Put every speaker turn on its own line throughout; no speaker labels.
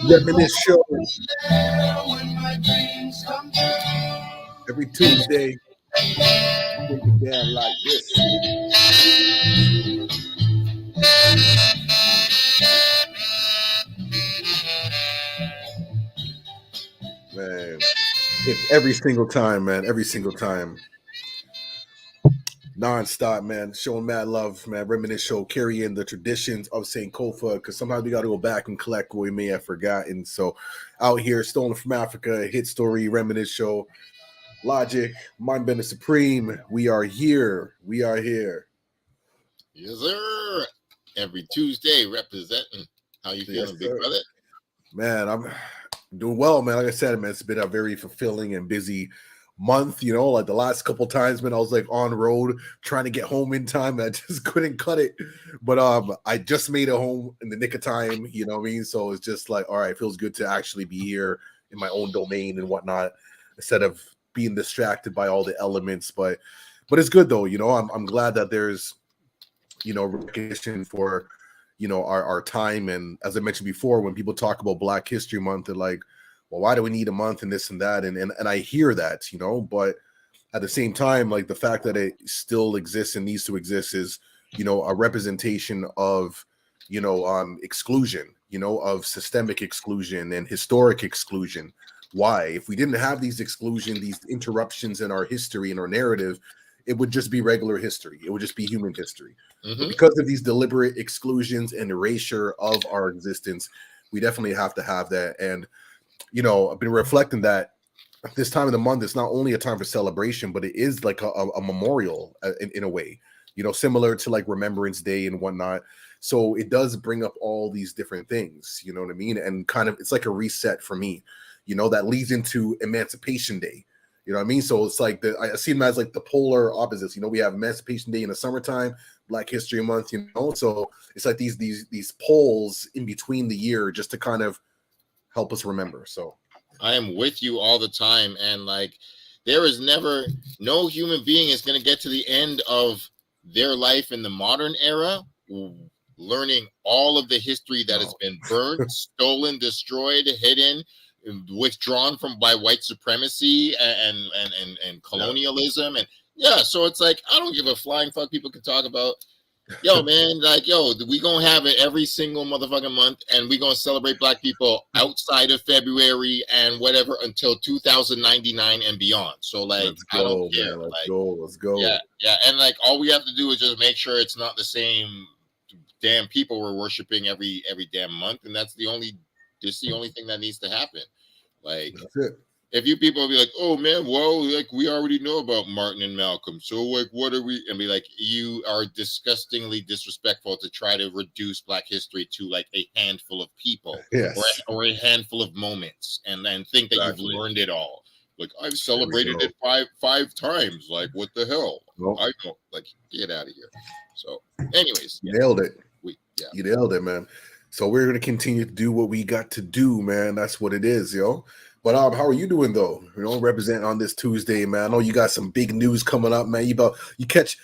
Reminisce Show every Tuesday. Break it down like this. Man, it's every single time, man. Every single time. Non-stop, man. Showing mad love, man. Reminisce Show, carrying the traditions of Sankofa, because sometimes we got to go back and collect what we may have forgotten. So, out here, stolen from Africa, hit story, Reminisce Show, Logik, Mind Bender Supreme. We are here. We are here.
Yes, sir. Every Tuesday, representing. How you feeling, big brother?
Man, I'm doing well, man. Like I said, man, it's been a very fulfilling and busy month. You know, like the last couple times, man, I was like on road trying to get home in time. I just couldn't cut it. But I just made it home in the nick of time. You know what I mean? So it's just like, all right, it feels good to actually be here in my own domain and whatnot, instead of being distracted by all the elements. But it's good though. You know, I'm glad that there's, you know, recognition for, you know, our time. And as I mentioned before, when people talk about Black History Month, they're like, well, why do we need a month and this and that? And I hear that, you know, but at the same time, like the fact that it still exists and needs to exist is, you know, a representation of, you know, exclusion, you know, of systemic exclusion and historic exclusion. Why? If we didn't have these exclusion, these interruptions in our history and our narrative, it would just be regular history. It would just be human history.
Mm-hmm.
But because of these deliberate exclusions and erasure of our existence, we definitely have to have that. And, you know, I've been reflecting that this time of the month, it's not only a time for celebration, but it is like a memorial in a way, you know, similar to like Remembrance Day and whatnot. So it does bring up all these different things, you know what I mean? And kind of, it's like a reset for me, you know, that leads into Emancipation Day. You know what I mean? So it's like I see them as like the polar opposites. You know, we have Emancipation Day in the summertime, Black History Month, you know. So it's like these poles in between the year just to kind of help us remember. So
I am with you all the time. And like there is never no human being is going to get to the end of their life in the modern era learning all of the history that has been burnt, stolen, destroyed, hidden, withdrawn from by white supremacy and colonialism. And yeah, so it's like I don't give a flying fuck. People can talk about, yo, man, like, yo, we gonna have it every single motherfucking month, and we gonna celebrate Black people outside of February and whatever until 2099 and beyond. So like, I don't care.
Man,
let's
go.
Yeah, and like all we have to do is just make sure it's not the same damn people we're worshiping every damn month, and that's the only thing that needs to happen. Like,
that's it.
If you people be like, oh man, well, like we already know about Martin and Malcolm, so like what are we? And be like, you are disgustingly disrespectful to try to reduce Black history to like a handful of people,
yes,
or a handful of moments, and then think that you've learned it all. Like I've celebrated it five times. Like what the hell?
Nope.
I know. Like get out of here. So, anyways,
nailed it. You nailed it, man. So we're gonna continue to do what we got to do, man. That's what it is, yo. But how are you doing though? You know, representing on this Tuesday, man. I know you got some big news coming up, man. You catch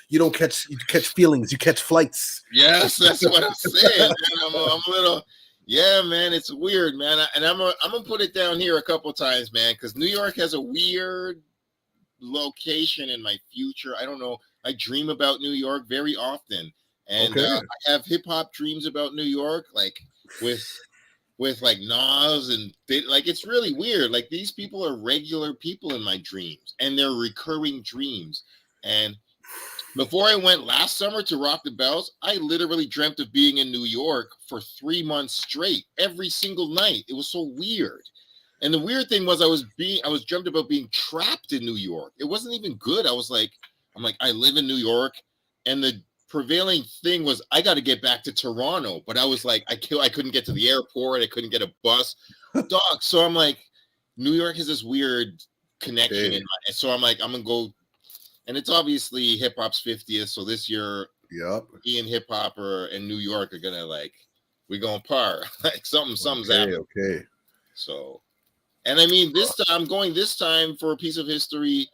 feelings, you catch flights.
Yes, that's what I'm saying, man. I'm a little, yeah, man. It's weird, man. And I'm gonna put it down here a couple times, man, because New York has a weird location in my future. I don't know. I dream about New York very often, and I have hip hop dreams about New York, like with like Nas and like it's really weird. Like these people are regular people in my dreams, and they're recurring dreams. And before I went last summer to Rock the Bells, I literally dreamt of being in New York for 3 months straight, every single night. It was so weird. And the weird thing was I was dreamt about being trapped in New York. It wasn't even good. I'm like, I live in New York, and the prevailing thing was I got to get back to Toronto, but I was like, I couldn't get to the airport. I couldn't get a bus, dog. So I'm like, New York has this weird connection, so I'm like, I'm gonna go, and it's obviously hip hop's 50th. So this year, me and hip hop and New York are gonna like, we gonna par like something's happening.
Okay.
So And I mean, this time I'm going this time for a piece of history.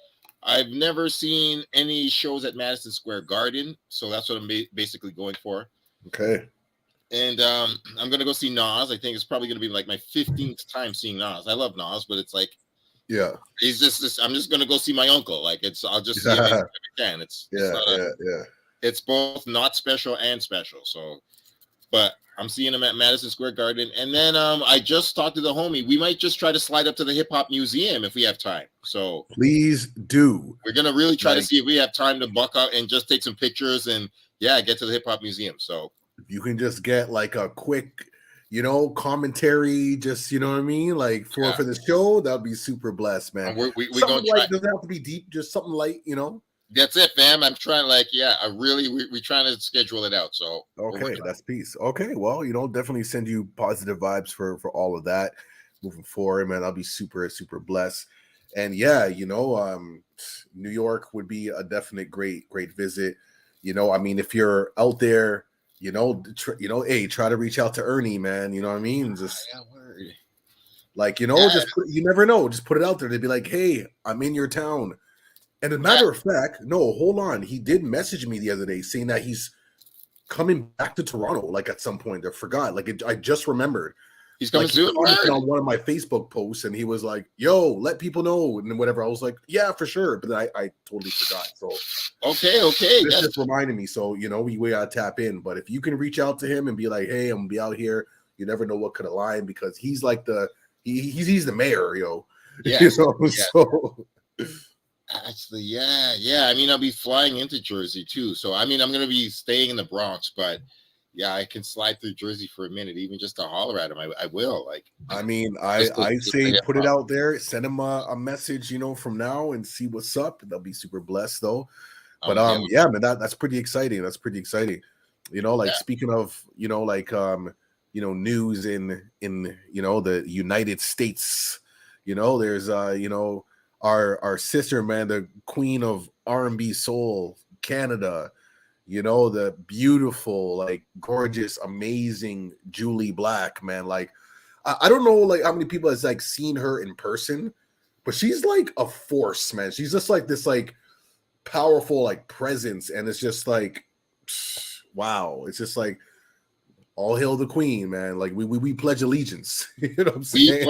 I've never seen any shows at Madison Square Garden, so that's what I'm basically going for.
Okay.
And I'm gonna go see Nas. I think it's probably gonna be like my 15th time seeing Nas. I love Nas, but it's like,
yeah,
he's just this. I'm just gonna go see my uncle. Like I'll just see him if I can. It's not
yeah.
It's both not special and special. So, but I'm seeing him at Madison Square Garden, and then I just talked to the homie. We might just try to slide up to the Hip Hop Museum if we have time. So
please do.
We're gonna really try to see if we have time to buck out and just take some pictures and get to the Hip Hop Museum. So
if you can just get like a quick, commentary, just what I mean, like for the show, that'd be super blessed, man.
We gonna try.
Doesn't have to be deep, just something light,
That's it, fam. I'm trying we're trying to schedule it out. So
okay, that's peace. Okay, well, definitely send you positive vibes for all of that moving forward, man. I'll be super, super blessed. And yeah, New York would be a definite great visit. I mean, if you're out there, hey, try to reach out to Ernie, man. You know what I mean? Just just you never know. Just put it out there. They'd be like, hey, I'm in your town. And as a matter of fact, no, hold on. He did message me the other day saying that he's coming back to Toronto, like at some point. I forgot. I just remembered.
He's coming soon.
On one of my Facebook posts, and he was like, "Yo, let people know," and whatever. I was like, "Yeah, for sure," but then I totally forgot. So
okay,
this just reminded me. So we gotta tap in. But if you can reach out to him and be like, "Hey, I'm gonna be out here," you never know what could align because he's like he's the mayor, yo.
Yeah.
So.
Actually, yeah. I mean, I'll be flying into Jersey too. So I mean, I'm gonna be staying in the Bronx, but yeah, I can slide through Jersey for a minute, even just to holler at him. I will.
I mean, I say put it out there, send him a message, from now and see what's up. They'll be super blessed though. But yeah, man, that's pretty exciting. That's pretty exciting. Speaking of, news in the United States, there's our sister, man, the queen of R&B soul, Canada, the beautiful, gorgeous, amazing Julie Black, man. I don't know how many people has seen her in person, but she's like a force, man. She's just this powerful presence, and it's just wow. It's just all hail the queen, man. We pledge allegiance. You know what I'm saying?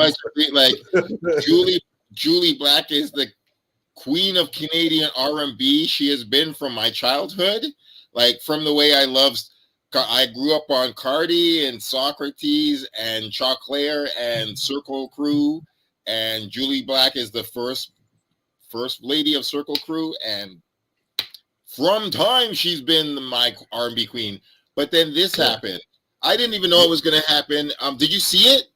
Julie Black is the queen of Canadian R&B. She has been from my childhood, from the way I grew up on Cardi and Socrates and Choclair and Circle Crew, and Julie Black is the first lady of Circle Crew, and from time she's been my R&B queen. But then this happened. I didn't even know it was going to happen. Did you see it?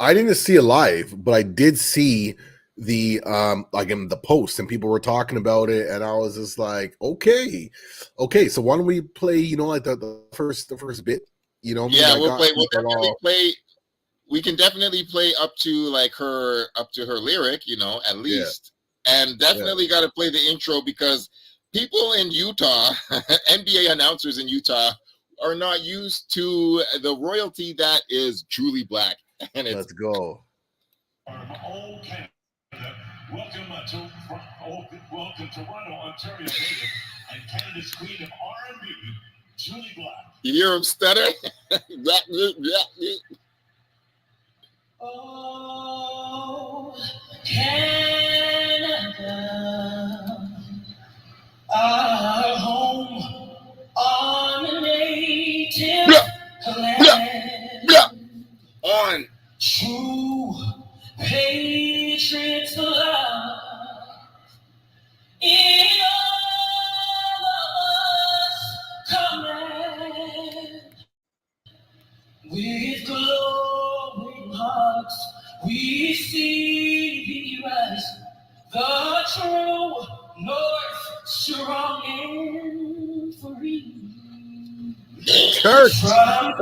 I didn't see it live, but I did see the in the post, and people were talking about it, and I was just like, okay. So why don't we play, the first bit,
Yeah, we'll definitely play. We can definitely play up to her lyric, at least, and definitely got to play the intro because people in Utah, NBA announcers in Utah, are not used to the royalty that is Julie Black. And
let's go.
Welcome Toronto, Ontario, and Canada's queen of R&B, Julie Black.
You hear him stutter?
Oh, Canada, our home on a native land.
On.
True patriots love in all of us command. With glowing hearts we see thee rise, the true north strong and free.
Church.
From far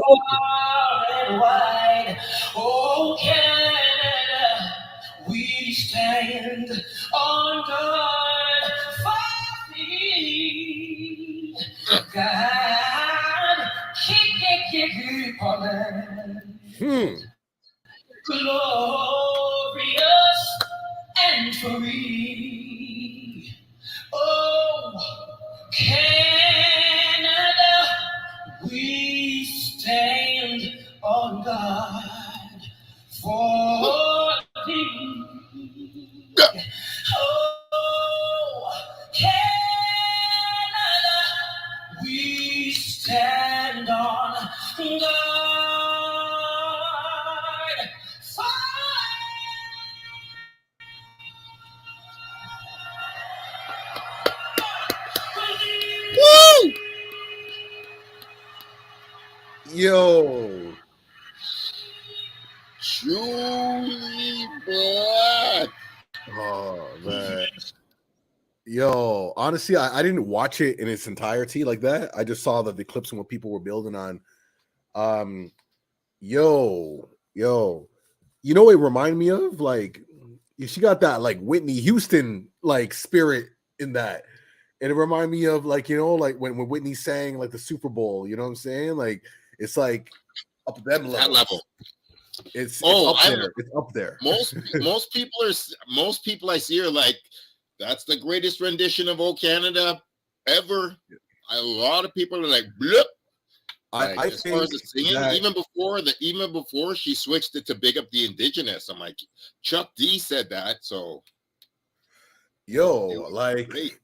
and wide, oh Canada, we stand on guard for thee. God, keep our land. Glory free. Oh, Canada, we stand on guard for thee. Oh, Canada, we stand on guard for thee.
Woo!
Yo,
Truly black.
oh man, yo. Honestly, I didn't watch it in its entirety like that. I just saw the clips and what people were building on. Yo, yo. You know what it reminded me of? Like, she got that like Whitney Houston like spirit in that. And it reminded me of like, like when Whitney sang like the Super Bowl, you know what I'm saying? Like it's like up them levels.
That level.
It's
Oh,
up there. It's up there.
Most people I see are like, that's the greatest rendition of "O Canada" ever. A lot of people are like, blip. Like,
I
as far as the singing,
that,
even before she switched it to big up the indigenous, I'm like, Chuck D said that, so
like
great.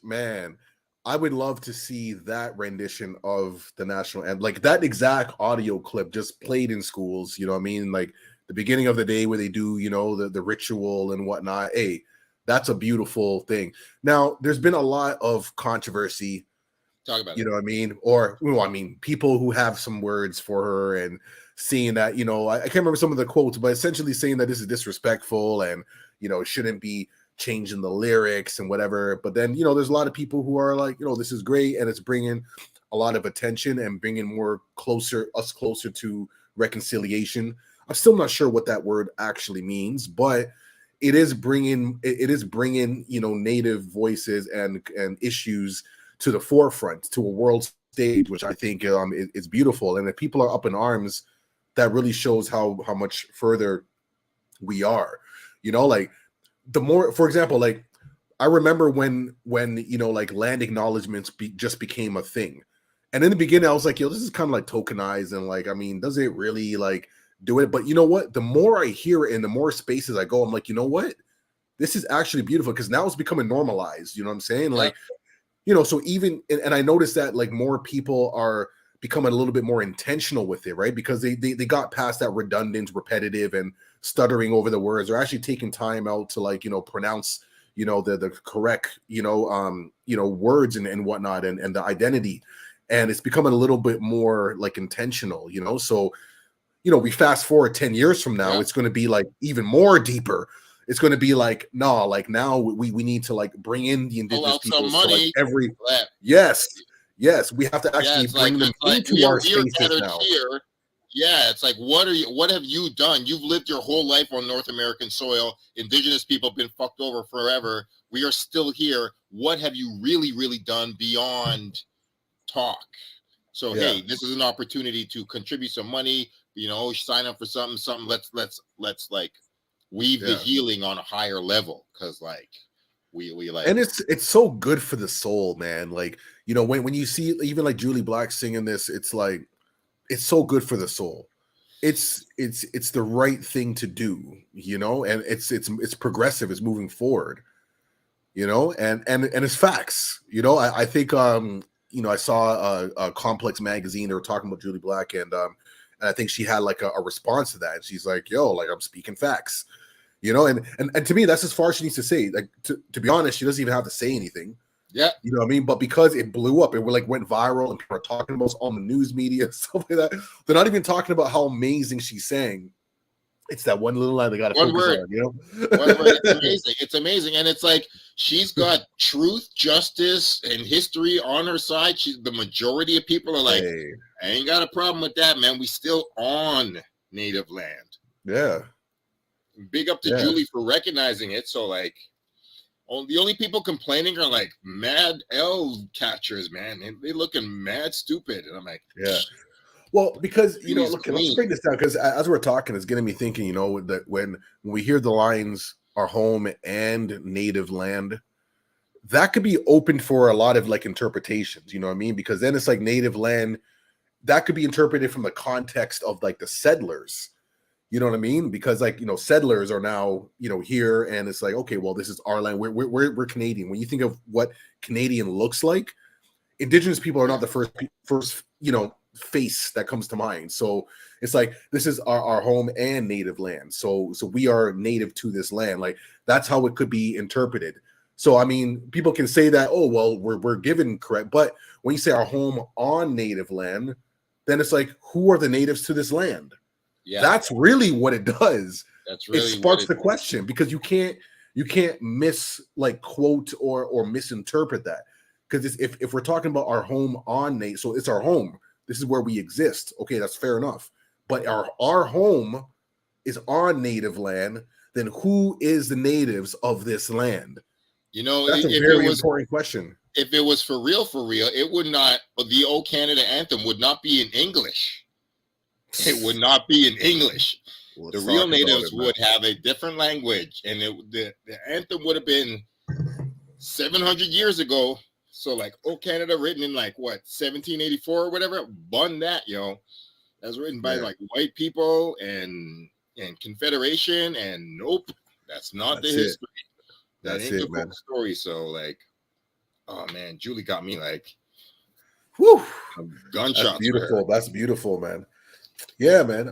man, I would love to see that rendition of the national anthem, like that exact audio clip just played in schools. You know what I mean? Like the beginning of the day where they do, the ritual and whatnot. Hey, that's a beautiful thing. Now, there's been a lot of controversy.
Talk about
You know what I mean? Or, people who have some words for her and seeing that, I can't remember some of the quotes, but essentially saying that this is disrespectful and, shouldn't be changing the lyrics and whatever. But then, there's a lot of people who are like, this is great and it's bringing a lot of attention and bringing us closer to reconciliation. I'm still not sure what that word actually means, but it is bringing native voices and issues to the forefront, to a world stage, which I think is beautiful. And if people are up in arms, that really shows how much further we are. Like the more, for example, like I remember when like land acknowledgements just became a thing. And in the beginning, I was like, yo, this is kind of like tokenized, and like, I mean, does it really like do it? But you know what? The more I hear it and the more spaces I go, I'm like, you know what? This is actually beautiful because now it's becoming normalized. You know what I'm saying?
Yeah.
Like, so even, and I noticed that like more people are becoming a little bit more intentional with it, right? Because they got past that redundant, repetitive, and stuttering over the words. They're actually taking time out to like, pronounce, the correct, words and whatnot, and the identity. And it's becoming a little bit more like intentional, So, we fast forward 10 years from now, it's going to be like even more deeper. It's going to be like, no, like now we need to like bring in the indigenous people. So like yes, we have to actually bring them into our spaces now.
Here. Yeah, it's like, what have you done? You've lived your whole life on North American soil. Indigenous people have been fucked over forever. We are still here. What have you really, really done beyond talk? So hey, this is an opportunity to contribute some money. Sign up for something. Let's like weave the healing on a higher level, because like we like,
and it's so good for the soul, man. Like when you see even like Julie Black singing this, it's like it's so good for the soul. It's the right thing to do, and it's progressive. It's moving forward, and it's facts. I think I saw a Complex magazine. They were talking about Julie Black, and I think she had like a response to that. And she's like, yo, like I'm speaking facts. And to me, that's as far as she needs to say. Like, to be honest, she doesn't even have to say anything.
Yeah.
You know what I mean? But because it blew up, it went viral and people are talking about it on the news media and stuff like that. They're not even talking about how amazing she sang. It's that one little line they got to focus on,
One word. It's amazing. It's amazing. And it's like, she's got truth, justice, and history on her side. The majority of people are like, I ain't got a problem with that, man. We still on native land.
Yeah.
Big up to Julie for recognizing it. So like, the only people complaining are like mad L catchers, man. They looking mad stupid. And I'm like,
yeah. Well, because
Really is
look, let's
clean.
break this down because as we're talking, it's getting me thinking. That when we hear the lines "our home" and "native land," that could be open for a lot of like interpretations. You know what I mean? Because then it's like native land that could be interpreted from the context of like the settlers. You know what I mean? Because like settlers are now here, and it's like, okay, well, this is our land. We're Canadian. When you think of what Canadian looks like, Indigenous people are not the first face that comes to mind. So it's like this is our home and native land. So we are native to this land. Like that's how it could be interpreted. So I mean, people can say that, oh well, we're given correct, but when you say our home on native land, then it's like, who are the natives to this land?
Yeah,
that's really what it does.
That's really
it sparks the question, because you can't quote or misinterpret that. Because if we're talking about our home on native, so it's our home. This is where we exist. Okay, that's fair enough. But our home is on native land. Then who is the natives of this land? That's a very important question.
If it was for real, it would not. The old Canada anthem would not be in English. It would not be in English. The real natives would have a different language, and the anthem would have been 700 years ago. So like "Oh Canada," written in like what 1784 or whatever. Bun that, That's written by like white people and Confederation, and nope, that's not the history.
That's it, man.
Story. So like, oh man, Julie got me like,
whew,
gunshots.
That's beautiful. That's beautiful, man. Yeah, man.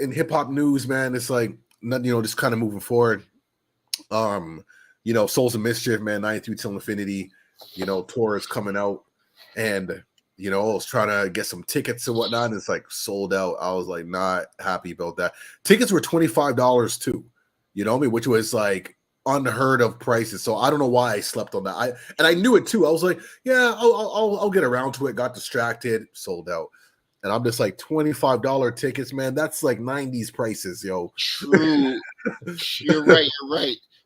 In hip hop news, man, it's like, just kind of moving forward. Souls of Mischief, man, 93 Till Infinity, tour is coming out, and I was trying to get some tickets and whatnot, and it's like sold out. I was like not happy about that. Tickets were $25 too, which was like unheard of prices. So I don't know why I slept on that. I knew it too. I was like, yeah, I'll get around to it. Got distracted, sold out. And I'm just like, $25 tickets, man. That's like 90s prices, yo.
True. You're right.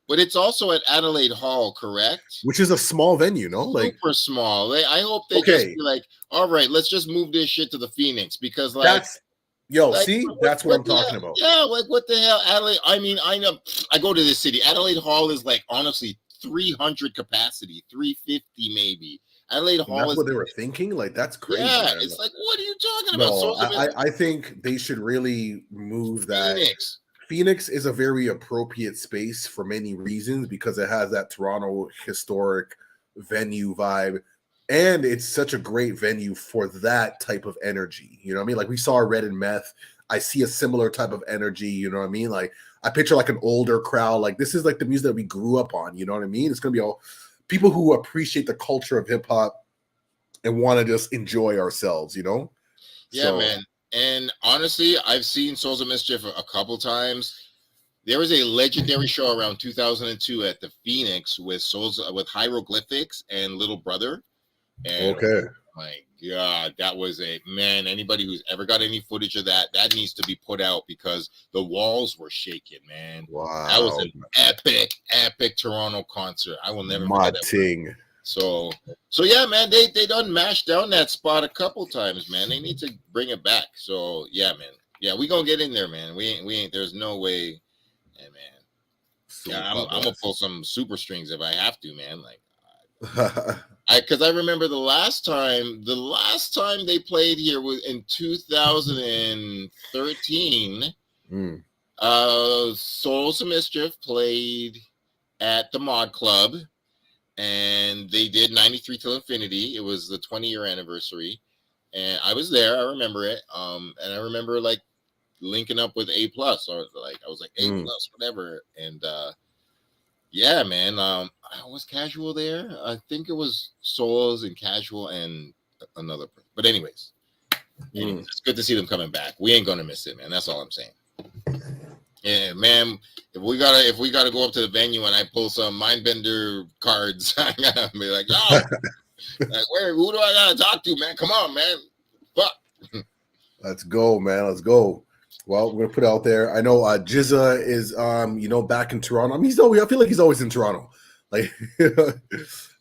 But it's also at Adelaide Hall, correct?
Which is a small venue, no? Like
super small. I hope they just be like, all right, let's just move this shit to the Phoenix, because like
that's that's what I'm talking about.
Yeah, like what the hell, Adelaide? I mean, I know I go to this city. Adelaide Hall is like honestly 300 capacity, 350 maybe. Adelaide Hall
that's what they were thinking. Like that's crazy.
Yeah,
man.
it's like, what are you talking
about?
So
I think they should really move that.
Phoenix
is a very appropriate space for many reasons, because it has that Toronto historic venue vibe, and it's such a great venue for that type of energy. You know what I mean? Like we saw Red and Meth. I see a similar type of energy. You know what I mean? Like I picture like an older crowd. Like this is like the music that we grew up on. You know what I mean? It's gonna be all people who appreciate the culture of hip hop and want to just enjoy ourselves,
Yeah, man. And honestly, I've seen Souls of Mischief a couple times. There was a legendary show around 2002 at the Phoenix with Hieroglyphics and Little Brother. And
okay.
My God, that was anybody who's ever got any footage of that needs to be put out, because the walls were shaking, man.
Wow.
That was an epic Toronto concert. I will never forget that. So yeah, man, they done mashed down that spot a couple times, man. They need to bring it back. So yeah, man. Yeah, we gonna get in there, man. We ain't there's no way. Yeah, man. Yeah, I'm gonna pull some super strings if I have to, man. Like because I remember the last time they played here was in 2013. Souls of Mischief played at the Mod Club, and they did 93 Till Infinity. It was the 20-year anniversary, and I was there. I remember it. And I remember like linking up with A+, or like I was like A+, whatever. And yeah, man. I was Casual there. I think it was Souls and Casual and another. But anyways, it's good to see them coming back. We ain't gonna miss it, man. That's all I'm saying. Yeah, man. If we gotta go up to the venue and I pull some Mindbender cards, I gotta be like, yo, like, who do I gotta talk to, man? Come on, man. Fuck.
Let's go, man. Let's go. Well, we're gonna put it out there. I know Jizza is back in Toronto. I mean, I feel like he's always in Toronto. Like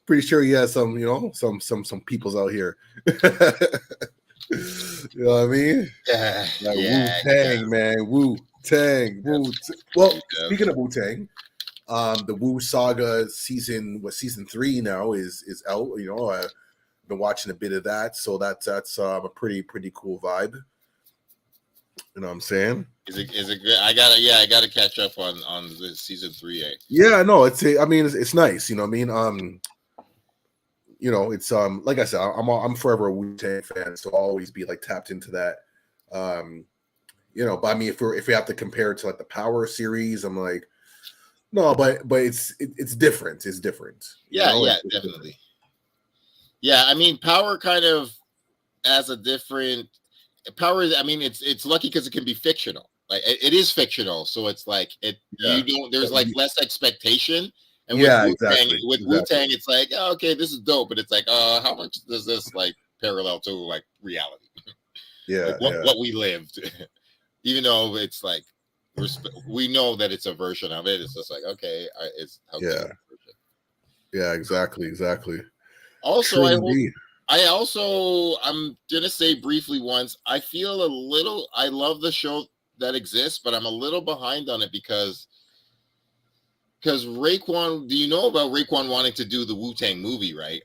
pretty sure he has some, some peoples out here. You know what I mean?
Yeah,
Like
yeah,
Wu Tang, man. Wu Tang. Well,
yeah.
speaking of Wu Tang, the Wu Saga season 3 now is out. You know, I've been watching a bit of that, so that's a pretty cool vibe. You know what I'm saying?
Is it good? I gotta catch up on the season 3.
Yeah, no, I mean, it's nice. You know what I mean? You know, it's like I said, I'm forever a Wu Tang fan, so I'll always be like tapped into that. You know, but I mean, if we have to compare it to like the Power series, I'm like, no, but it's different. It's different. You
Yeah,
know?
yeah,
It's
definitely.
different.
Yeah, I mean, Power kind of has a different Power. I mean, it's lucky because it can be fictional. Like it is fictional, so it's like
Yeah.
you don't. There's like less expectation. And
Yeah, exactly.
With Wu Tang, it's like, oh, okay, this is dope, but it's like, how much does this like parallel to like reality?
Yeah,
Like what we lived, even though it's like we know that it's a version of it. It's just like, okay, it's
yeah, yeah, exactly.
Also,
True indeed.
I'm gonna say briefly once, I feel a little. I love the show that exists, but I'm a little behind on it because Raekwon. Do you know about Raekwon wanting to do the Wu-Tang movie, right?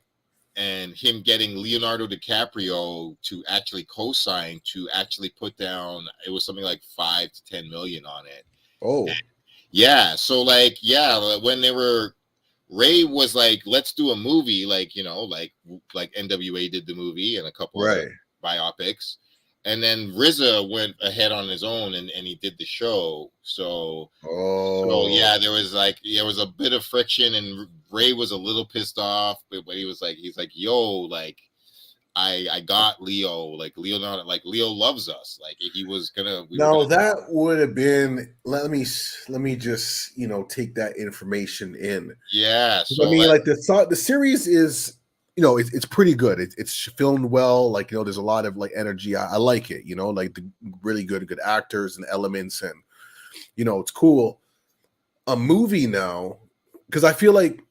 And him getting Leonardo DiCaprio to actually co-sign to actually put down. It was something like 5 to 10 million on it.
Oh,
Yeah. So like, yeah, when they were. Ray was like, let's do a movie, like, you know, like NWA did the movie and a couple other
right.
biopics. And then RZA went ahead on his own and he did the show. So yeah, there was a bit of friction and Ray was a little pissed off, but he's like, yo, like I got Leo, like Leonardo, like Leo loves us. Like he was gonna
That would have been let me just, you know, take that information in.
yeah. So
I mean, like the series is, you know, it's pretty good. It's filmed well. Like, you know, there's a lot of like energy. I like it. You know, like the really good actors and elements, and you know, it's cool. A movie now, because I feel like,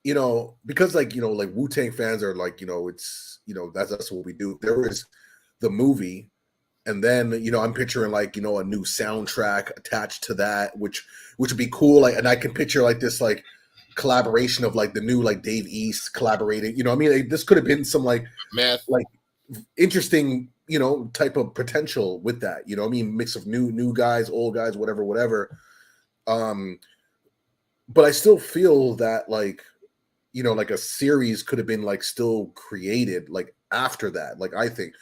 you know, because like, you know, like Wu-Tang fans are like, you know, it's, you know, that's what we do. There is the movie, and then, you know, I'm picturing like, you know, a new soundtrack attached to that, which would be cool. Like, and I can picture like this like collaboration of like the new like Dave East collaborating. You know, I mean, like, this could have been some like interesting, you know, type of potential with that. You know, I mean, mix of new guys, old guys, whatever. But I still feel that like, you know, like a series could have been like still created like after that. Like I think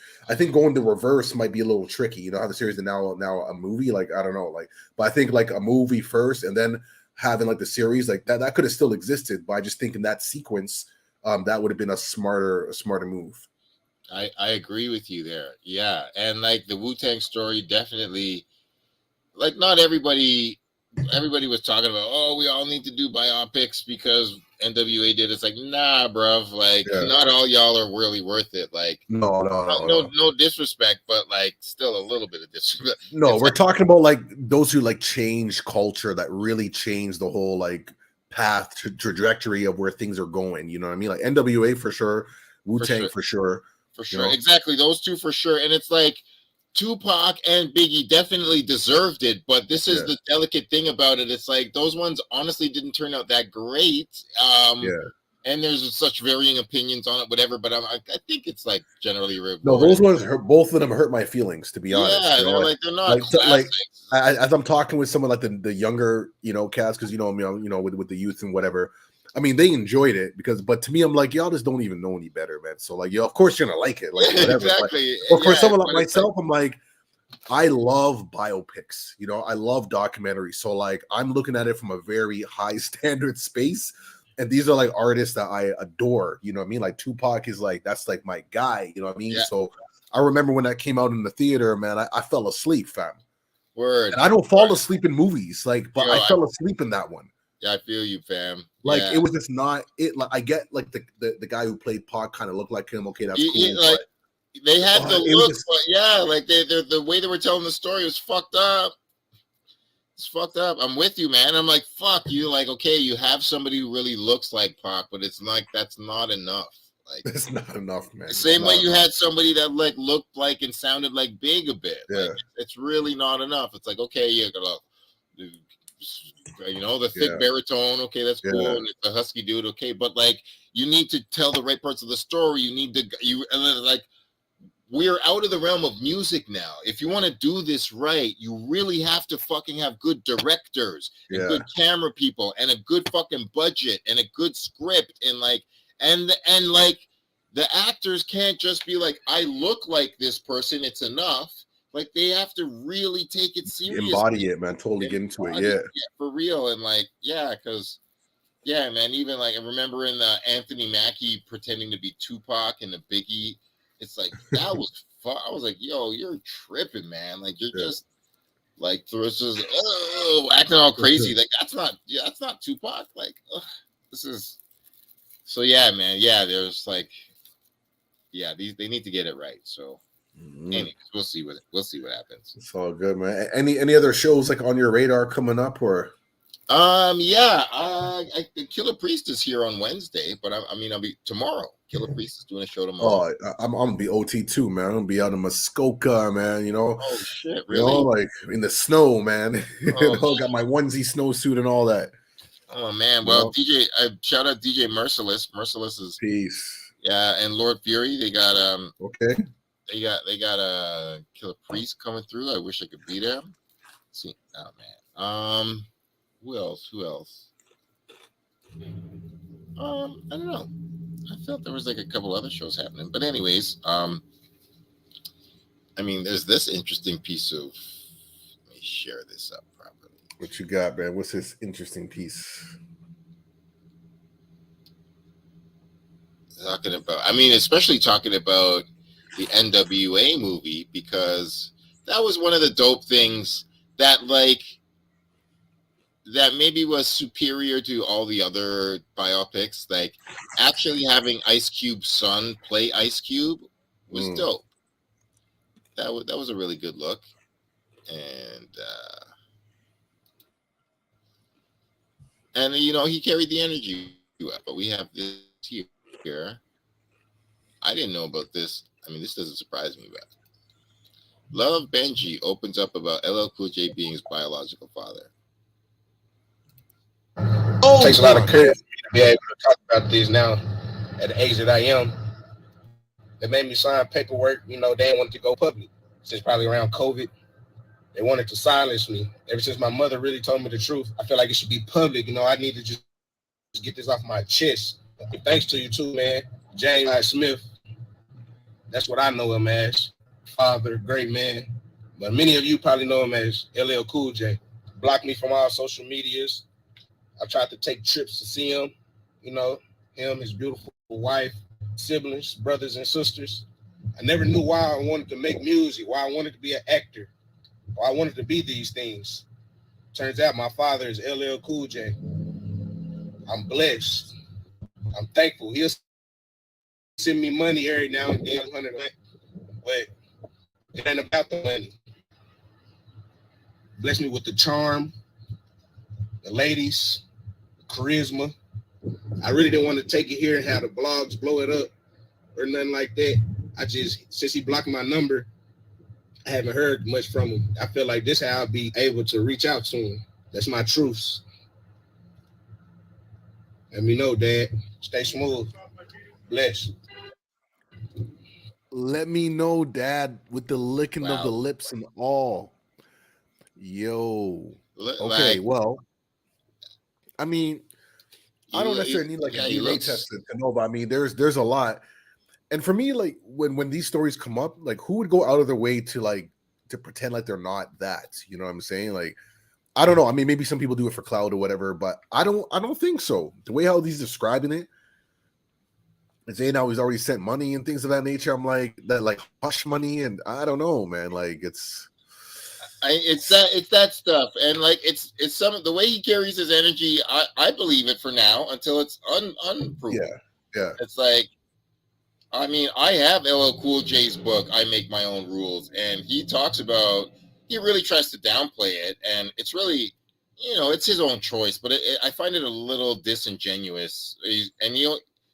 going the reverse might be a little tricky. You know how the series is now a movie. Like I don't know. Like, but I think like a movie first and then having like the series like that could have still existed. But I just think in that sequence, that would have been a smarter move.
I agree with you there. Yeah, and like the Wu-Tang story, definitely. Like not everybody was talking about, oh, we all need to do biopics because NWA did. It's like, nah, bruv. Like, not all y'all are really worth it. Like, no disrespect, but like, still a little bit of disrespect.
No, we're talking about like those who like change culture, that really change the whole like path to trajectory of where things are going. You know what I mean? Like NWA for sure, Wu-Tang for sure.
You know? Exactly, those two for sure. And it's like Tupac and Biggie definitely deserved it, but this is the delicate thing about it. It's like those ones honestly didn't turn out that great. And there's such varying opinions on it, whatever. But I think it's like generally rewarded.
No, those ones both of them hurt my feelings, to be honest.
Yeah, they're not classics.
As I'm talking with someone like the younger, you know, cast, because you know, with the youth and whatever. I mean, they enjoyed it but to me, I'm like, y'all just don't even know any better, man. So like, of course you're gonna like it, like whatever.
Exactly.
But for someone like myself, I'm like, I love biopics, you know, I love documentaries. So like, I'm looking at it from a very high standard space, and these are like artists that I adore. You know what I mean? Like Tupac is like, that's like my guy. You know what I mean? Yeah. So I remember when that came out in the theater, man, I fell asleep, fam.
Word.
And I don't fall asleep in movies, like, but I fell asleep in that one.
Yeah, I feel you, fam.
Like it was just not it. Like I get like the guy who played Pac kind of looked like him. Okay, that's cool.
Like, they had the look, but yeah, like the way they were telling the story was fucked up. It's fucked up. I'm with you, man. I'm like, fuck you. Like, okay, you have somebody who really looks like Pac, but it's like that's not enough. Like
It's not enough, man.
the same way you had somebody that like looked like and sounded like Big a bit.
Yeah.
Like it's really not enough. It's like, okay, you got the thick baritone, okay, that's cool, and it's a husky dude, okay, but like you need to tell the right parts of the story. You need to like we're out of the realm of music now. If you want to do this right, you really have to fucking have good directors and good camera people and a good fucking budget and a good script and like and like the actors can't just be like, I look like this person, it's enough. Like they have to really take it seriously.
Embody it, man. Totally get into it. Yeah,
for real. And like, because man, even like I remember in the Anthony Mackie pretending to be Tupac and the Biggie. It's like that was fun. I was like, yo, you're tripping, man. Like you're just like it's just acting all crazy. Like that's not Tupac. Like this is so man. Yeah, there's like they need to get it right. So anyways, we'll see what happens.
It's all good, man. Any other shows like on your radar coming up or?
Killer Priest is here on Wednesday, but I'll be tomorrow. Killer Priest is doing a show tomorrow.
Oh, I'm gonna be OT too, man. I'm gonna be out in Muskoka, man. You know.
Oh shit! Really?
You know, like in the snow, man. Got my onesie snowsuit and all that.
Oh man! Well, DJ, shout out DJ Merciless. Merciless is
peace.
Yeah, and Lord Fury. They got
Okay.
They got a Killer Priest coming through. I wish I could be there. Let's see. Oh man. Who else? I don't know. I felt there was like a couple other shows happening, but anyways, there's this interesting piece of. Let me share this up properly.
What you got, man? What's this interesting piece?
Especially talking about the NWA movie, because that was one of the dope things that that maybe was superior to all the other biopics. Like actually having Ice Cube's son play Ice Cube was dope. That was a really good look. And he carried the energy well. But we have this here. I didn't know about this. This doesn't surprise me, but Love Benji opens up about LL Cool J being his biological father.
It takes a lot of courage to be able to talk about this now at the age that I am. They made me sign paperwork. They didn't want it to go public since probably around COVID. They wanted to silence me. Ever since my mother really told me the truth, I feel like it should be public. I need to just get this off my chest. Thanks to you too, man. James Smith. That's what I know him as. Father, great man. But many of you probably know him as LL Cool J. Blocked me from all social medias. I tried to take trips to see him. Him, his beautiful wife, siblings, brothers and sisters. I never knew why I wanted to make music, why I wanted to be an actor, why I wanted to be these things. Turns out my father is LL Cool J. I'm blessed. I'm thankful. He'll send me money every now and then, but it ain't about the money. Bless me with the charm, the ladies, the charisma. I really didn't want to take it here and have the blogs blow it up or nothing like that. Since he blocked my number, I haven't heard much from him. I feel like this how I'll be able to reach out to him. That's my truths. Let me know, Dad. Stay smooth. Bless.
Let me know, Dad, with the licking of the lips and all. Yo. Okay, well, I don't necessarily need like a DNA test to know, but there's a lot. And for me, like when these stories come up, like who would go out of their way to pretend like they're not that? You know what I'm saying? Like, I don't know. Maybe some people do it for clout or whatever, but I don't think so. The way how he's describing it, and saying how he's already sent money and things of that nature, I'm like that, like hush money, and I don't know, man. Like it's that stuff, and like it's some the way he carries his energy. I believe it for now until it's unproven. Yeah.
It's like, I have LL Cool J's book, I Make My Own Rules, and he talks about, he really tries to downplay it, and it's really, it's his own choice, but I find it a little disingenuous.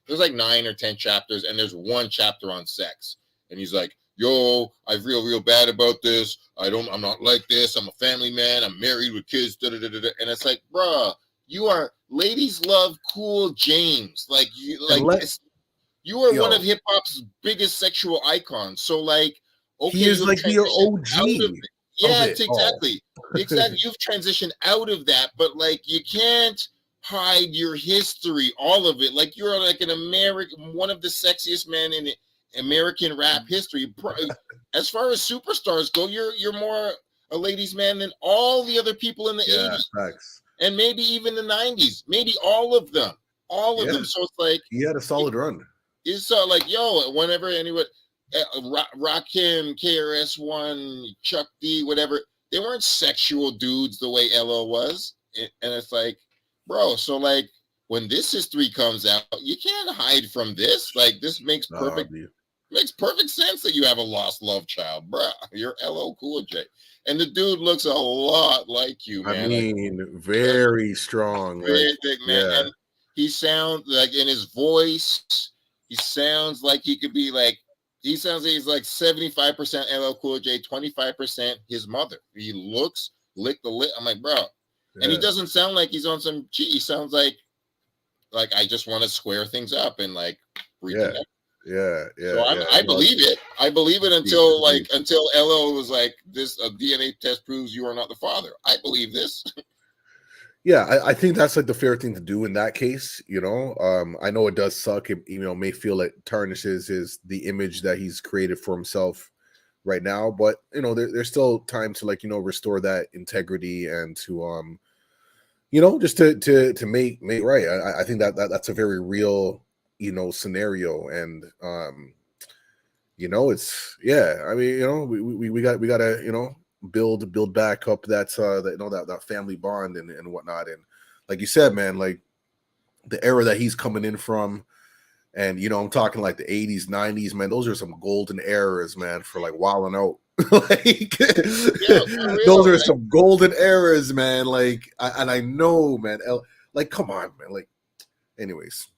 there's like 9 or 10 chapters, and there's one chapter on sex, and he's like, yo, I feel real bad about this. I'm not like this. I'm a family man. I'm married with kids. Da, da, da, da, da. And it's like, bruh, ladies love Cool James. Like you are one of hip hop's biggest sexual icons. So like, okay,
he is like your OG.
Yeah, exactly. Exactly. You've transitioned out of that, but like you can't hide your history, all of it. Like you're like one of the sexiest men in American rap history. As far as superstars go, you're more a ladies' man than all the other people in the 80s.
Facts.
And maybe even the 90s. Maybe all of them. All of them. So it's like
he had a solid run.
It's like, yo, whenever anyone Rakim, KRS-One, Chuck D, whatever, they weren't sexual dudes the way LL was. And it's like, bro, so like when this history comes out, you can't hide from this. Like this makes perfect sense that you have a lost love child, bro. You're LL Cool J. And the dude looks a lot like you, man.
I mean, very strong.
Very big, man. Yeah. And he sounds like in his voice, he sounds like he could be like, he sounds like he's like 75% LL Cool J, 25% his mother. He looks, lick the lip. I'm like, bro. Yeah. And he doesn't sound like he's on some cheat. He sounds like I just want to square things up and like reconnect.
Yeah.
So I believe it. I believe it until LL was like, this a DNA test proves you are not the father. I believe this.
Yeah, I think that's like the fair thing to do in that case. You know, I know it does suck. It may feel it tarnishes the image that he's created for himself right now. But there's still time to restore that integrity and to just to make right. I think that's a very real scenario, and it's I mean we got to build back up that family bond and whatnot. And like you said, man, like the era that he's coming in from, and I'm talking like the 80s, 90s, man, those are some golden eras, man, for like wilding out. Like those are some golden eras, man. Like I know, man, like come on, man. Like anyways,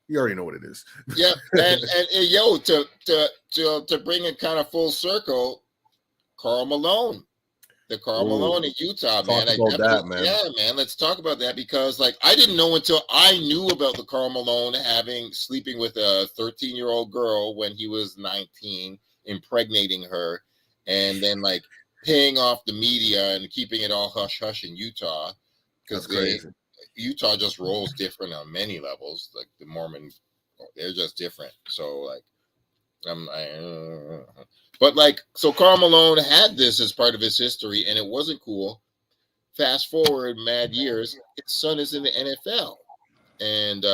you already know what it is.
Yeah, and yo, to bring it kind of full circle, Karl Malone. The Karl Malone in Utah, man. Yeah, man. Let's talk about that, because like I didn't know until I knew about the Karl Malone sleeping with a 13-year-old girl when he was 19, impregnating her, and then like paying off the media and keeping it all hush hush in Utah, because Utah just rolls different on many levels. Like the Mormon, they're just different. So like but like, so Karl Malone had this as part of his history, and it wasn't cool. Fast forward mad years, his son is in the NFL, and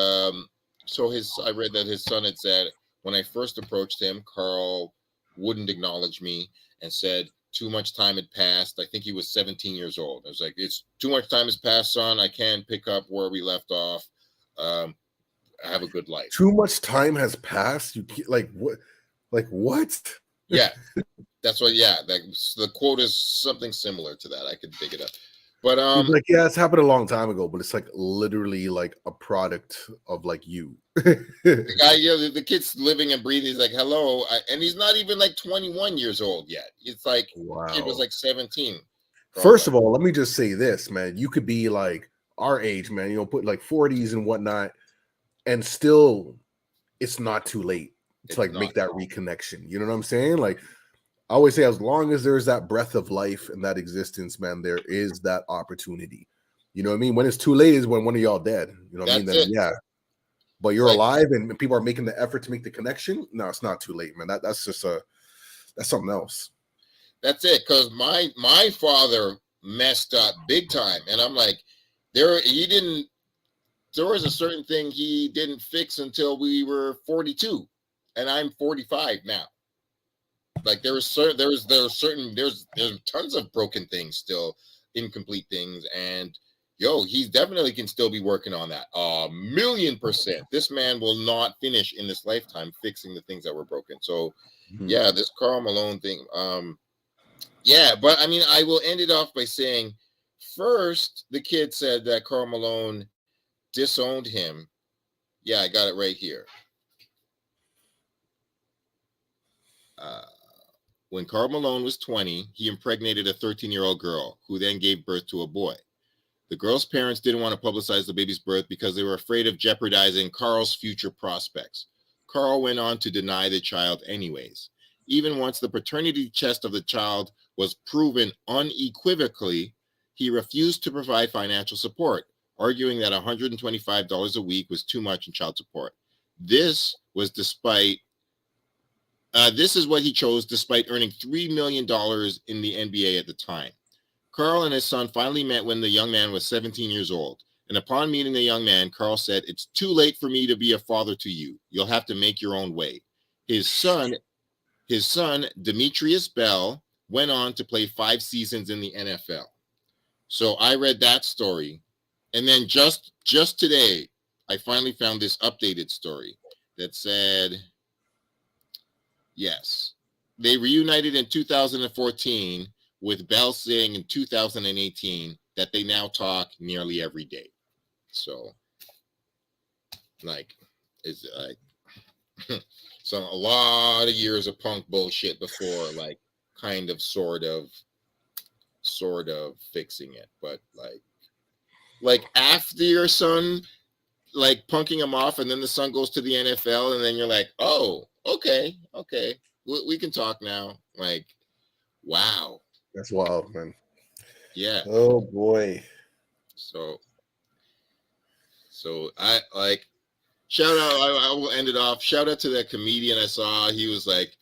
so I read that his son had said, when I first approached him, Karl wouldn't acknowledge me and said too much time had passed. I think he was 17 years old. I was like, it's too much time has passed, son. I can't pick up where we left off. I have a good life.
Too much time has passed. You like what? Like what?
Yeah, that's what. Yeah, the quote is something similar to that. I could dig it up, but
like it's happened a long time ago, but it's like literally like a product of like you.
The guy, the kid's living and breathing. He's like, hello, and he's not even like 21 years old yet. It's like the kid was like 17.
First of all, let me just say this, man. You could be like our age, man. Put like 40s and whatnot, and still, it's not too late. To like make that reconnection. You know what I'm saying? Like I always say, as long as there's that breath of life and that existence, man, there is that opportunity. You know what I mean? When it's too late is when one of y'all dead. You know what I mean? Then, yeah. But you're alive and people are making the effort to make the connection. No, it's not too late, man. That's just that's something else.
That's it. Because my father messed up big time. And I'm like, there was a certain thing he didn't fix until we were 42. And I'm 45 now. Like there's tons of broken things still, incomplete things, and he definitely can still be working on that. 1,000,000%. This man will not finish in this lifetime fixing the things that were broken. So yeah, this Karl Malone thing. But I mean, I will end it off by saying, first, the kid said that Karl Malone disowned him. Yeah, I got it right here. When Karl Malone was 20, he impregnated a 13-year-old girl who then gave birth to a boy. The girl's parents didn't want to publicize the baby's birth because they were afraid of jeopardizing Karl's future prospects. Karl went on to deny the child anyways. Even once the paternity test of the child was proven unequivocally, he refused to provide financial support, arguing that $125 a week was too much in child support. This is what he chose despite earning $3 million in the NBA at the time. Karl and his son finally met when the young man was 17 years old. And upon meeting the young man, Karl said, "It's too late for me to be a father to you. You'll have to make your own way." His son, Demetrius Bell, went on to play 5 seasons in the NFL. So I read that story. And then just today, I finally found this updated story that said, yes, they reunited in 2014, with Bell saying in 2018 that they now talk nearly every day. So, like, it's like so a lot of years of punk bullshit before, like, kind of sort of fixing it. But like after your son, like, punking him off, and then the son goes to the NFL, and then you're like, oh, okay, we can talk now. Like, wow.
That's wild, man.
Yeah.
Oh boy.
So I like, shout out. I will end it off. Shout out to that comedian I saw. He's like,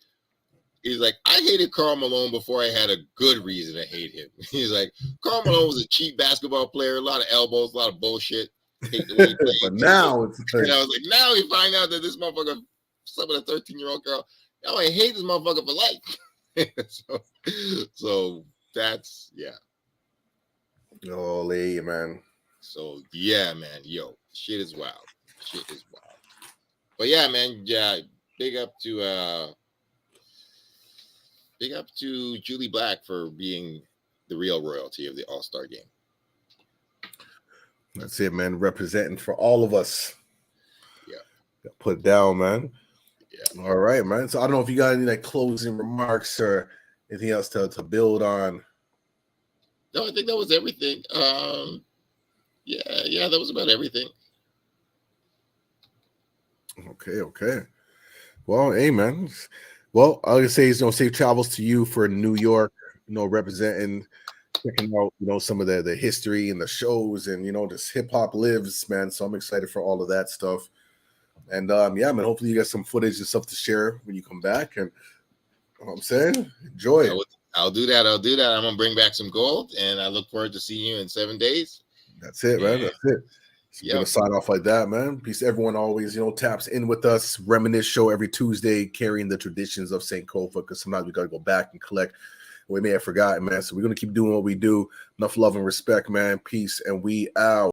I hated Karl Malone before I had a good reason to hate him. He's like, Karl Malone was a cheap basketball player, a lot of elbows, a lot of bullshit. Hate the way he played.
But now it's
and I was like, now we find out that this motherfucker, some of the 13-year-old girl, now I hate this motherfucker for life. so that's, yeah.
Holy man.
So yeah, man, yo, shit is wild. But yeah, man, yeah, big up to Julie Black for being the real royalty of the All-Star game.
That's it, man. Representing for all of us.
Yeah.
Put it down, man.
Yeah.
All right, man. So I don't know if you got any like closing remarks or anything else to build on.
No, I think that was everything. Yeah, that was about everything.
Okay. Well, hey, man. Well, I would say, safe travels to you for New York, representing, checking out, some of the history and the shows, and, just hip hop lives, man. So I'm excited for all of that stuff. And yeah, man, hopefully you got some footage and stuff to share when you come back. And you know what I'm saying, enjoy it.
I'll do that. I'm gonna bring back some gold, and I look forward to seeing you in 7 days.
That's it, man. That's it. So gonna sign off like that, man. Peace. Everyone always, taps in with us. Reminisce Show every Tuesday, carrying the traditions of Sankofa, because sometimes we gotta go back and collect what we may have forgotten, man. So we're gonna keep doing what we do. Enough love and respect, man. Peace, and we out.